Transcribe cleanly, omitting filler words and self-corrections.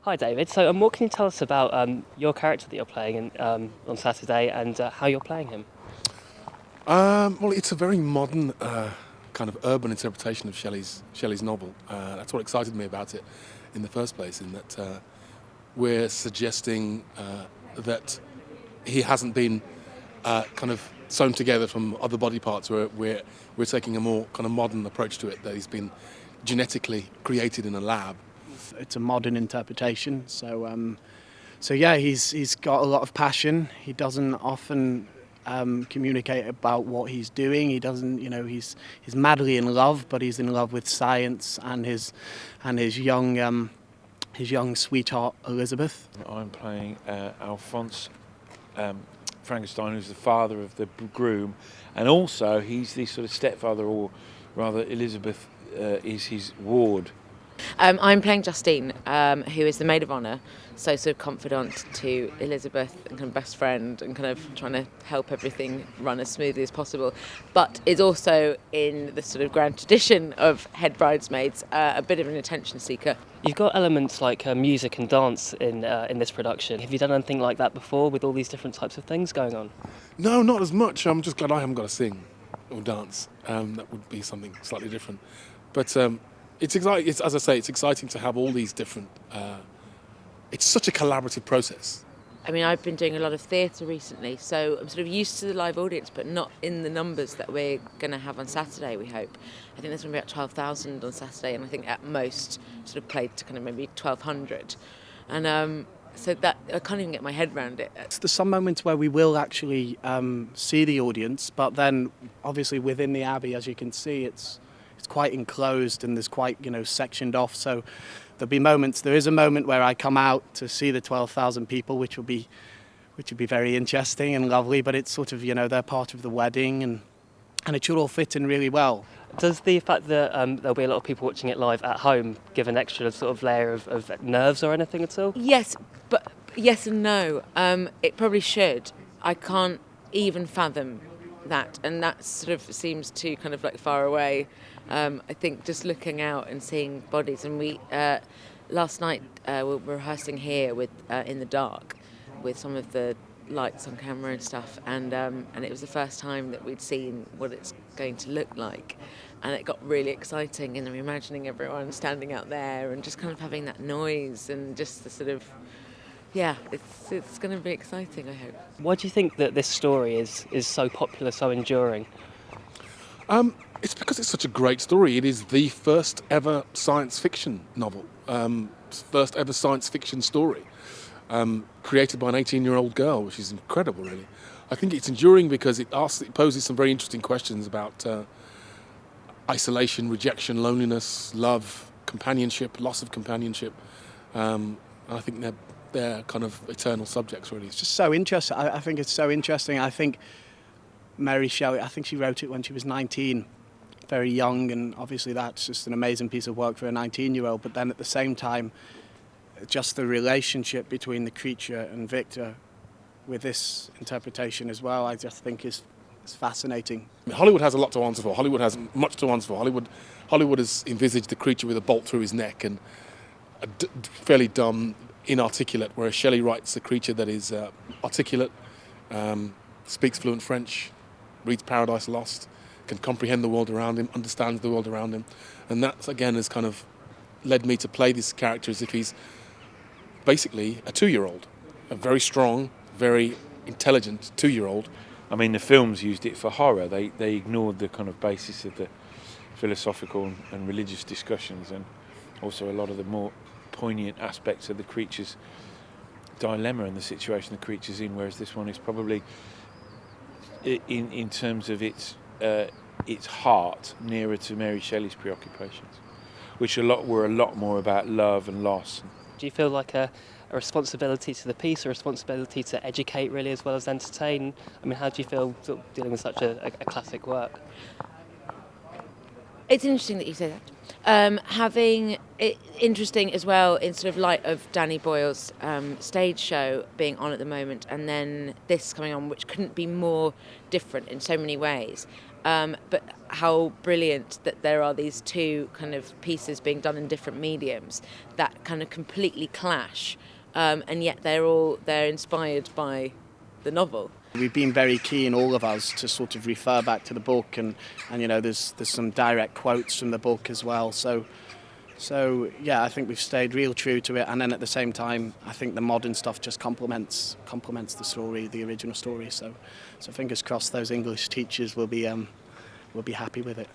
Hi, David. So, what can you tell us about your character that you're playing on Saturday and how you're playing him? Well, it's a very modern kind of urban interpretation of Shelley's novel. That's what excited me about it in the first place, in that we're suggesting that he hasn't been kind of sewn together from other body parts. We're taking a more kind of modern approach to it, that he's been genetically created in a lab. It's a modern interpretation, so yeah, he's got a lot of passion. He doesn't often communicate about what he's doing. He doesn't, he's madly in love, but he's in love with science and his young sweetheart Elizabeth. I'm playing Alphonse Frankenstein, who's the father of the groom, and also he's the sort of stepfather, or rather Elizabeth is his ward. I'm playing Justine, who is the maid of honour, so sort of confidant to Elizabeth and kind of best friend, and kind of trying to help everything run as smoothly as possible, but is also, in the sort of grand tradition of head bridesmaids, a bit of an attention seeker. You've got elements like music and dance in this production. Have you done anything like that before with all these different types of things going on? No, not as much. I'm just glad I haven't got to sing or dance. That would be something slightly different. But it's exciting. As I say, it's exciting to have all these different. It's such a collaborative process. I mean, I've been doing a lot of theatre recently, so I'm sort of used to the live audience, but not in the numbers that we're going to have on Saturday, we hope. I think there's going to be about 12,000 on Saturday, and I think at most sort of played to kind of maybe 1,200. And so that I can't even get my head around it. There's some moments where we will actually see the audience, but then obviously within the Abbey, as you can see, it's quite enclosed and there's quite, sectioned off. So there'll be moments. There is a moment where I come out to see the 12,000 people, which would be very interesting and lovely. But it's sort of, they're part of the wedding, and it should all fit in really well. Does the fact that there'll be a lot of people watching it live at home give an extra sort of layer of nerves or anything at all? Yes, but yes and no. It probably should. I can't even fathom that, and that sort of seems too kind of like far away. I think just looking out and seeing bodies, and we last night we were rehearsing here with in the dark with some of the lights on camera and stuff, and it was the first time that we'd seen what it's going to look like, and it got really exciting, and I'm imagining everyone standing out there and just kind of having that noise and just the sort of, yeah, it's going to be exciting, I hope. Why do you think that this story is so popular, so enduring? It's because it's such a great story. It is the first ever science fiction novel, first ever science fiction story, created by an 18-year-old girl, which is incredible, really. I think it's enduring because it poses some very interesting questions about isolation, rejection, loneliness, love, companionship, loss of companionship. And I think they're kind of eternal subjects, really. It's just so interesting. I think it's so interesting. I think Mary Shelley, I think she wrote it when she was 19, very young, and obviously that's just an amazing piece of work for a 19-year-old. But then at the same time, just the relationship between the creature and Victor with this interpretation as well, I just think is fascinating. Hollywood has a lot to answer for. Hollywood has much to answer for. Hollywood has envisaged the creature with a bolt through his neck and fairly dumb, inarticulate, whereas Shelley writes a creature that is articulate, speaks fluent French, reads Paradise Lost, can comprehend the world around him, understands the world around him. And that, again, has kind of led me to play this character as if he's basically a 2-year-old, a very strong, very intelligent 2-year-old. I mean, the films used it for horror. They ignored the kind of basis of the philosophical and religious discussions, and also a lot of the more poignant aspects of the creature's dilemma and the situation the creature's in, whereas this one is probably, in terms of its heart, nearer to Mary Shelley's preoccupations, which were a lot more about love and loss. Do you feel like a responsibility to the piece, a responsibility to educate really as well as entertain? I mean, how do you feel sort of dealing with such a classic work? It's interesting that you say that. Having it interesting as well in sort of light of Danny Boyle's stage show being on at the moment, and then this coming on, which couldn't be more different in so many ways. but how brilliant that there are these two kind of pieces being done in different mediums that kind of completely clash, and yet they're inspired by the novel. We've been very keen, all of us, to sort of refer back to the book, and there's some direct quotes from the book as well. So yeah, I think we've stayed real true to it, and then at the same time, I think the modern stuff just complements the story, the original story. So fingers crossed, those English teachers will be happy with it.